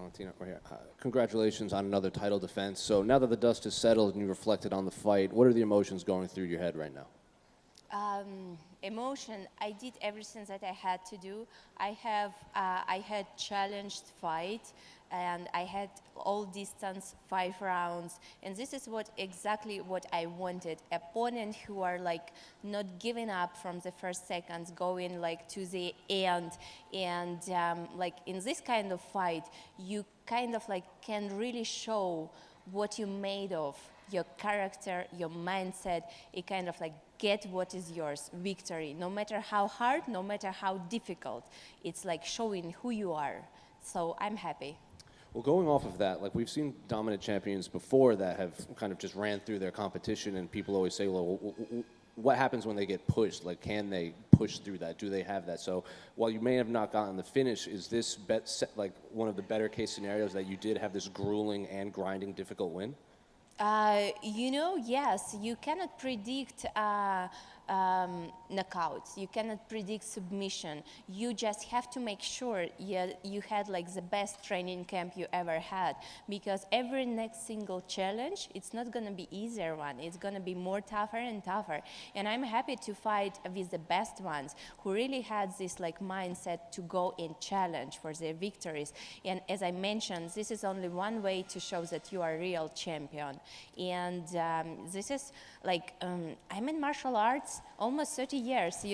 Valentina, right here. Congratulations on another title defense. So now that the dust has settled and you reflected on the fight, what are the emotions going through your head right now? Emotion, I did everything that I had to do. I had challenged fight, and I had all distance 5 rounds, and this is exactly what I wanted. Opponent who are like not giving up from the first seconds, going like to the end, and like in this kind of fight, you kind of like can really show what you're made of, your character, your mindset. It kind of like get what is yours, victory. No matter how hard, no matter how difficult, it's like showing who you are. So I'm happy. Well, going off of that, like we've seen dominant champions before that have kind of just ran through their competition, and people always say, well, what happens when they get pushed? Like, can they push through that? Do they have that? So while you may have not gotten the finish, is this like one of the better case scenarios that you did have this grueling and grinding difficult win? Yes, you cannot predict knockouts. You cannot predict submission. You just have to make sure you had like the best training camp you ever had, because every next single challenge, it's not going to be easier one. It's going to be more tougher and tougher. And I'm happy to fight with the best ones who really had this like mindset to go and challenge for their victories. And as I mentioned, this is only one way to show that you are a real champion. And this is like, I'm in martial arts almost 30 years.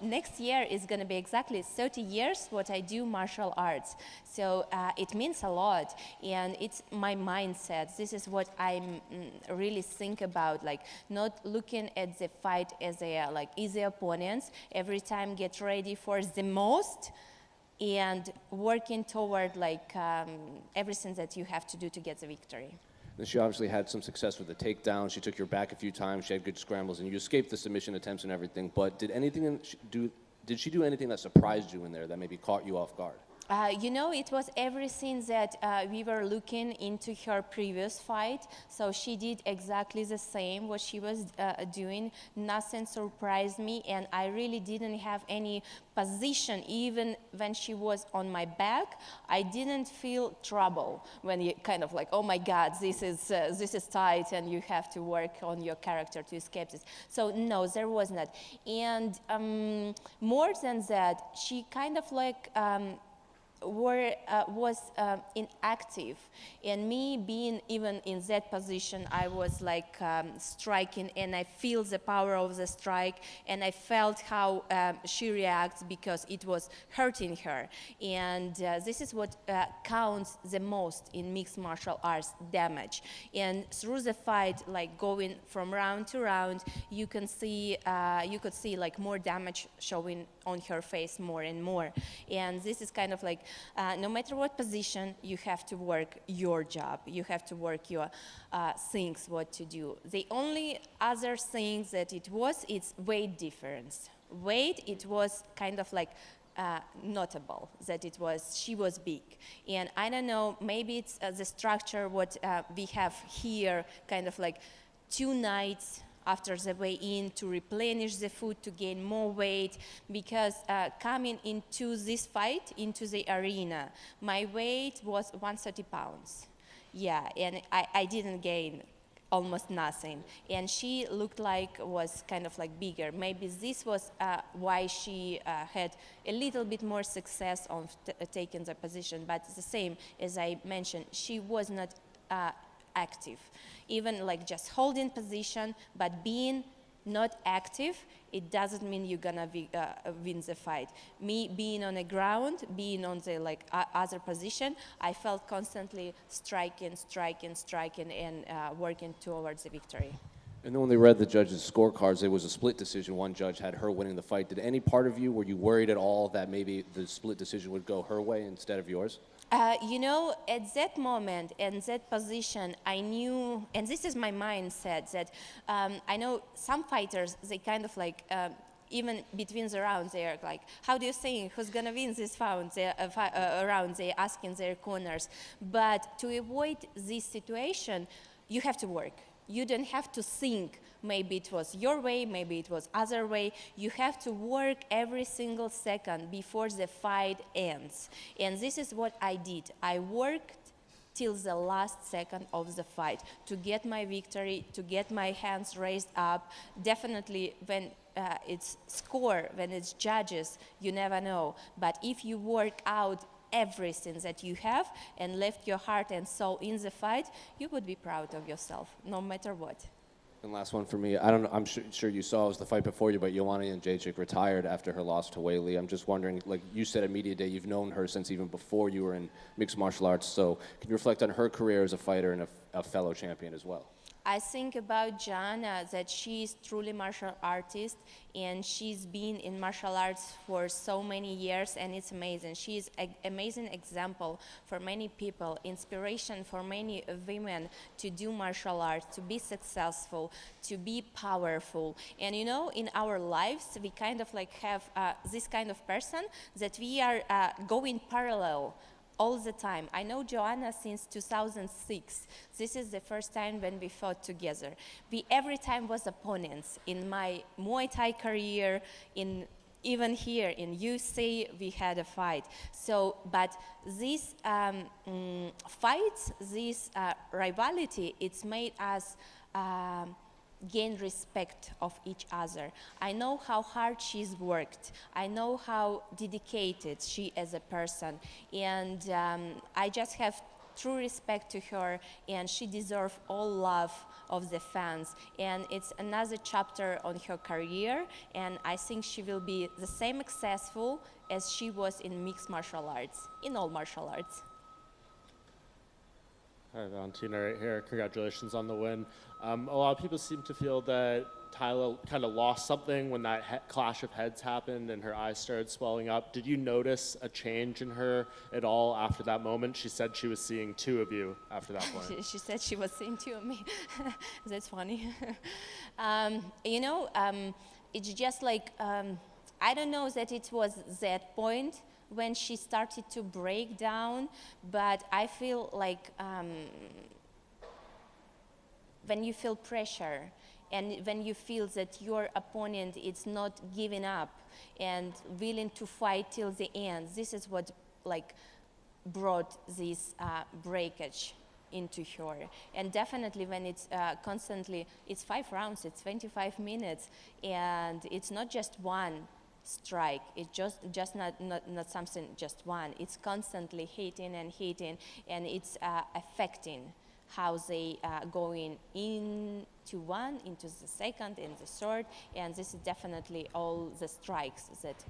Next year is going to be exactly 30 years what I do martial arts. So it means a lot, and it's my mindset. This is what I'm really think about, like not looking at the fight as a like easy opponents. Every time get ready for the most, and working toward like everything that you have to do to get the victory. And she obviously had some success with the takedown. She took your back a few times. She had good scrambles, and you escaped the submission attempts and everything. But did she do anything that surprised you in there that maybe caught you off guard? It was everything that we were looking into her previous fight. So she did exactly the same what she was doing. Nothing surprised me, and I really didn't have any position. Even when she was on my back, I didn't feel trouble when you kind of like, oh my God, this is tight, and you have to work on your character to escape this. So no, there was not. And more than that, she kind of like was inactive, and me being even in that position, I was like striking, and I feel the power of the strike, and I felt how she reacts because it was hurting her. And this is what counts the most in mixed martial arts: damage. And through the fight, like going from round to round, you could see like more damage showing on her face more and more. And this is kind of like, no matter what position, you have to work your job. You have to work your things, what to do. The only other thing that it's weight difference. Weight, it was kind of like notable that she was big. And I don't know, maybe it's the structure what we have here, kind of like 2 nights after the weigh-in to replenish the food, to gain more weight, because coming into this fight, into the arena, my weight was 130 pounds. Yeah, and I didn't gain almost nothing. And she looked like was kind of like bigger. Maybe this was why she had a little bit more success on taking the position. But it's the same as I mentioned, she was not active. Even like just holding position, but being not active, it doesn't mean you're gonna win the fight. Me being on the ground, being on the like other position, I felt constantly striking, and working towards the victory. And then when they read the judges' scorecards, it was a split decision. One judge had her winning the fight. Did any part of you, were you worried at all that maybe the split decision would go her way instead of yours? At that moment, in that position, I knew, and this is my mindset, that I know some fighters, they kind of like, even between the rounds, they're like, how do you think, who's going to win this round? They're asking their corners. But to avoid this situation, you have to work. you don't have to think maybe it was your way, maybe it was other way. You have to work every single second before the fight ends. And this is what I did. I worked till the last second of the fight to get my victory, to get my hands raised up. Definitely when it's score, when it's judges, you never know. But if you work out everything that you have and left your heart and soul in the fight, you would be proud of yourself, no matter what. And last one for me. I don't know. I'm sure you saw it was the fight before you, but Joanna Jędrzejczyk retired after her loss to Wei Li. I'm just wondering, like you said at Media Day, you've known her since even before you were in mixed martial arts. So can you reflect on her career as a fighter and a fellow champion as well? I think about Joanna that she's truly martial artist and she's been in martial arts for so many years and it's amazing. She's an amazing example for many people, inspiration for many women to do martial arts, to be successful, to be powerful. And you know, in our lives, we kind of like have this kind of person that we are going parallel all the time. I know Joanna since 2006. This is the first time when we fought together. We every time was opponents. In my Muay Thai career, even here in UFC, we had a fight. So, but these fights, this rivalry, it's made us gain respect of each other. I know how hard she's worked. I know how dedicated she as a person. And I just have true respect to her and she deserves all love of the fans. And it's another chapter on her career and I think she will be the same successful as she was in mixed martial arts, in all martial arts. Hi, Valentina, right here. Congratulations on the win. A lot of people seem to feel that Taila kind of lost something when that clash of heads happened and her eyes started swelling up. Did you notice a change in her at all after that moment? She said she was seeing two of you after that point. She said she was seeing two of me. That's funny. It's just like, I don't know that it was that point when she started to break down, but I feel like when you feel pressure and when you feel that your opponent is not giving up and willing to fight till the end, this is what like brought this breakage into her. And definitely when it's constantly, it's 5 rounds, it's 25 minutes, and it's not just one strike. It's just not something just one. It's constantly hitting, and it's affecting how they going into one, into the second, and the third, and this is definitely all the strikes that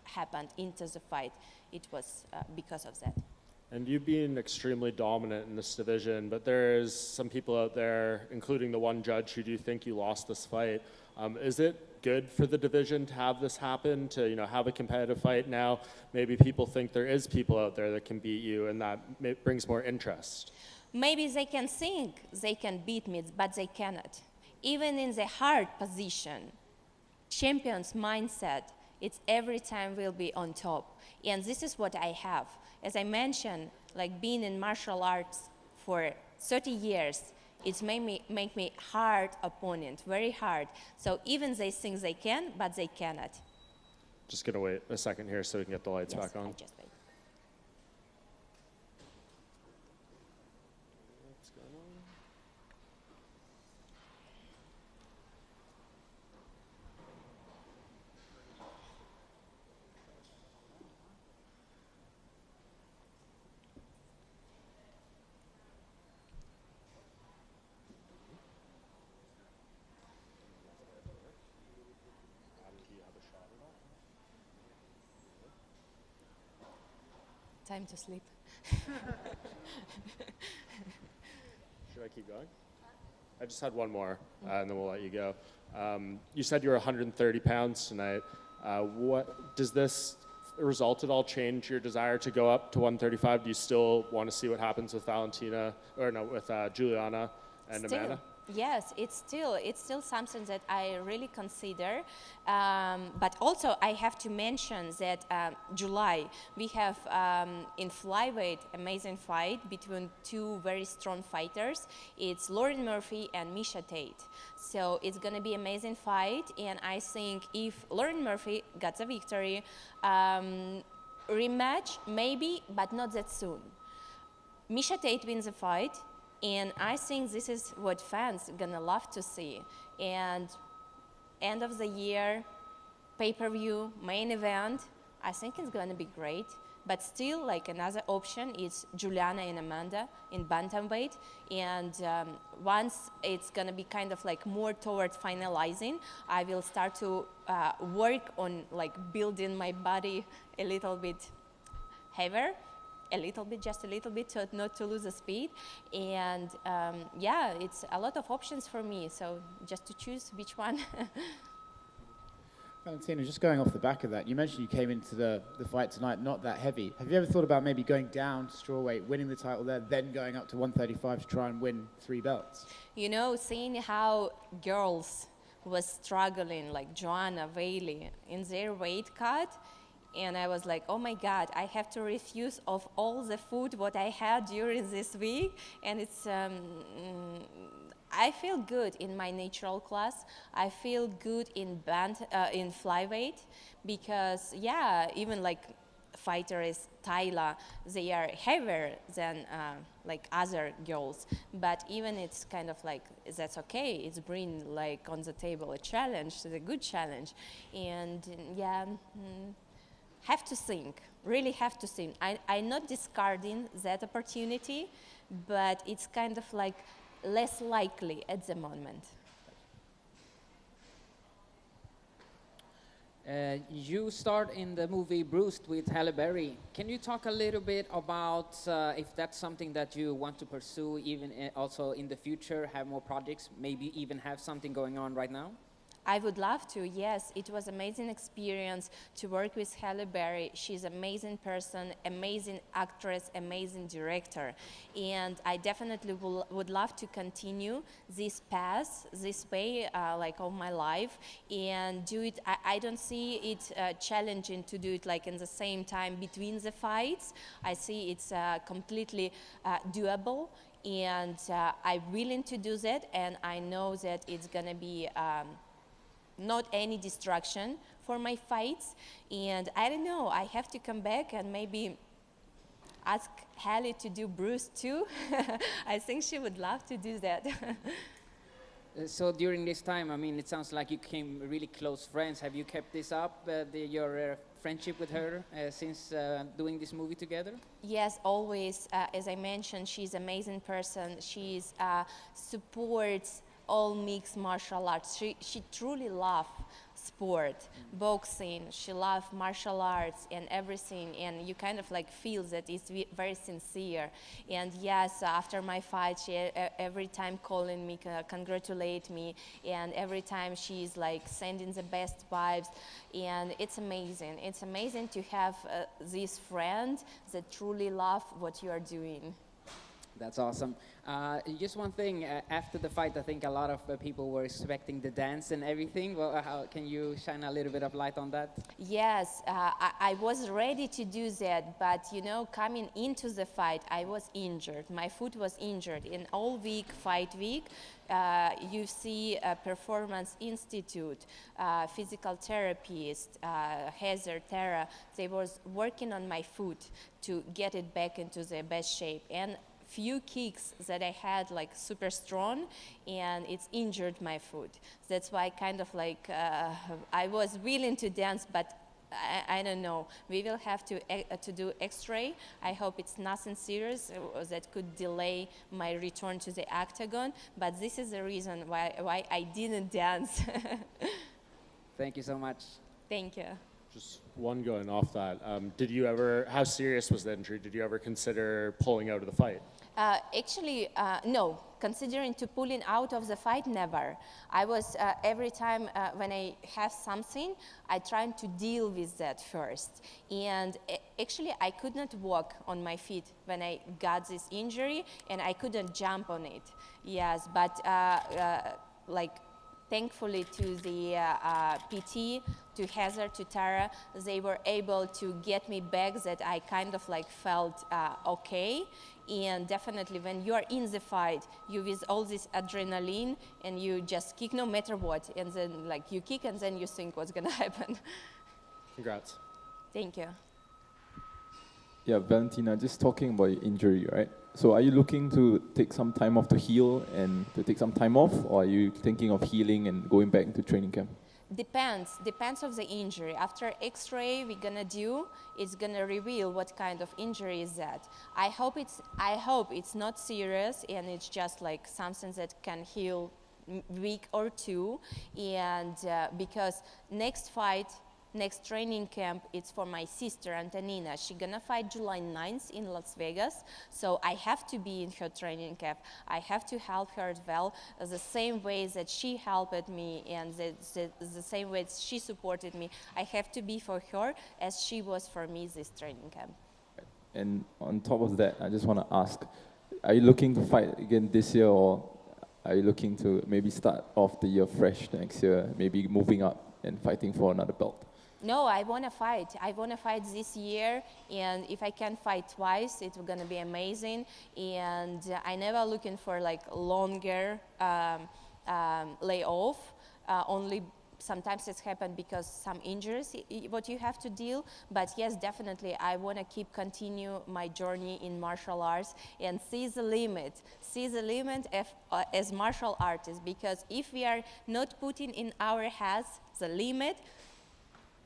happened into the fight. It was because of that. And you've been extremely dominant in this division, but there is some people out there, including the one judge, who do think you lost this fight. Is it good for the division to have this happen, to have a competitive fight now? Maybe people think there is people out there that can beat you, and that brings more interest. Maybe they can think they can beat me, but they cannot. Even in the hard position, champion's mindset, it's every time will be on top. And this is what I have. As I mentioned, like being in martial arts for 30 years, it's make me hard opponent, very hard. So even they think they can, but they cannot. Just gonna wait a second here so we can get the lights back on. Just wait. Time to sleep. Should I keep going? I just had one more, and then we'll let you go. You said you were 130 pounds tonight. What does this result at all change your desire to go up to 135? Do you still want to see what happens with Valentina, or no, with Juliana and Still. Amanda? Yes, it's still something that I really consider, but also I have to mention that July we have in flyweight amazing fight between two very strong fighters. It's Lauren Murphy and Misha Tate. So it's gonna be amazing fight, and I think if Lauren Murphy got the victory, rematch maybe, but not that soon. Misha Tate wins the fight, and I think this is what fans gonna love to see. And end of the year, pay-per-view, main event, I think it's gonna be great. But still, like another option is Juliana and Amanda in bantamweight. And once it's gonna be kind of like more towards finalizing, I will start to work on like building my body a little bit heavier, a little bit, just a little bit, so not to lose the speed. And yeah, it's a lot of options for me, so just to choose which one. Valentina, just going off the back of that, you mentioned you came into the fight tonight not that heavy. Have you ever thought about maybe going down to strawweight, winning the title there, then going up to 135 to try and win 3 belts? You know, seeing how girls was struggling, like Joanna, Bailey, in their weight cut, and I was like, oh my God, I have to refuse of all the food what I had during this week, and it's, I feel good in my natural class. I feel good in in flyweight, because yeah, even like fighter is Taila, they are heavier than like other girls, but even it's kind of like, that's okay, it's bring like on the table a challenge, a good challenge. And yeah, have to think, really have to think. I'm not discarding that opportunity, but it's kind of like less likely at the moment. You start in the movie Bruised with Halle Berry. Can you talk a little bit about if that's something that you want to pursue, even also in the future, have more projects, maybe even have something going on right now? I would love to, yes. It was amazing experience to work with Halle Berry. She's an amazing person, amazing actress, amazing director. And I definitely would love to continue this path, this way, like all my life, and do it. I don't see it challenging to do it like in the same time between the fights. I see it's completely doable. And I'm willing to do that, and I know that it's gonna be not any distraction for my fights. And I don't know, I have to come back and maybe ask Halle to do Bruce too. I think she would love to do that. So during this time, I mean, it sounds like you became really close friends. Have you kept this up, your friendship with her since doing this movie together? Yes, always. As I mentioned, she's an amazing person. She's supports all mixed martial arts. She truly loves sport, boxing. She loves martial arts and everything, and you kind of like feel that it's very sincere. And yes, after my fight, she every time calling me, congratulate me, and every time she's like sending the best vibes, and it's amazing. It's amazing to have this friend that truly love what you are doing. That's awesome. Just one thing, after the fight, I think a lot of people were expecting the dance and everything. Well, can you shine a little bit of light on that? Yes, I was ready to do that, but you know, coming into the fight, I was injured. My foot was injured. In all week, fight week, UFC Performance Institute, physical therapist, Heather, Tara, they was working on my foot to get it back into the best shape. And few kicks that I had like super strong, and it's injured my foot. That's why kind of like I was willing to dance, but I don't know. We will have to do X-ray. I hope it's nothing serious that could delay my return to the octagon. But this is the reason why I didn't dance. Thank you so much. Thank you. Just one going off that. Did you ever, how serious was the injury? Did you ever consider pulling out of the fight? Actually, no. Considering to pulling out of the fight, never. I was every time when I have something, I try to deal with that first. And actually, I could not walk on my feet when I got this injury, and I couldn't jump on it. Yes, but like thankfully to the PT, to Heather, to Tara, they were able to get me back that I kind of like felt okay. And definitely when you are in the fight, you with all this adrenaline and you just kick no matter what. And then like you kick and then you think what's gonna happen. Congrats. Thank you. Yeah, Valentina, just talking about your injury, right? So are you looking to take some time off to heal and to take some time off, or are you thinking of healing and going back into training camp? Depends of the injury. After X-ray we're gonna do, it's gonna reveal what kind of injury is that. I hope it's not serious and it's just like something that can heal week or two. And because next training camp, it's for my sister Antonina. She's gonna fight July 9th in Las Vegas. So I have to be in her training camp. I have to help her as well, the same way that she helped me and the same way she supported me. I have to be for her as she was for me this training camp. And on top of that, I just want to ask, are you looking to fight again this year, or are you looking to maybe start off the year fresh next year, maybe moving up and fighting for another belt? No, I want to fight. I want to fight this year, and if I can fight twice, it's going to be amazing. And I never looking for like longer layoff. Only sometimes it's happened because some injuries what you have to deal. But yes, definitely, I want to continue my journey in martial arts and see the limit as martial artists. Because if we are not putting in our heads the limit,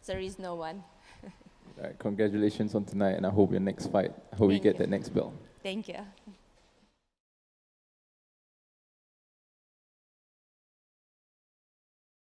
there is no one. All right, congratulations on tonight, and I hope your next fight, I hope you get that next belt. Thank you.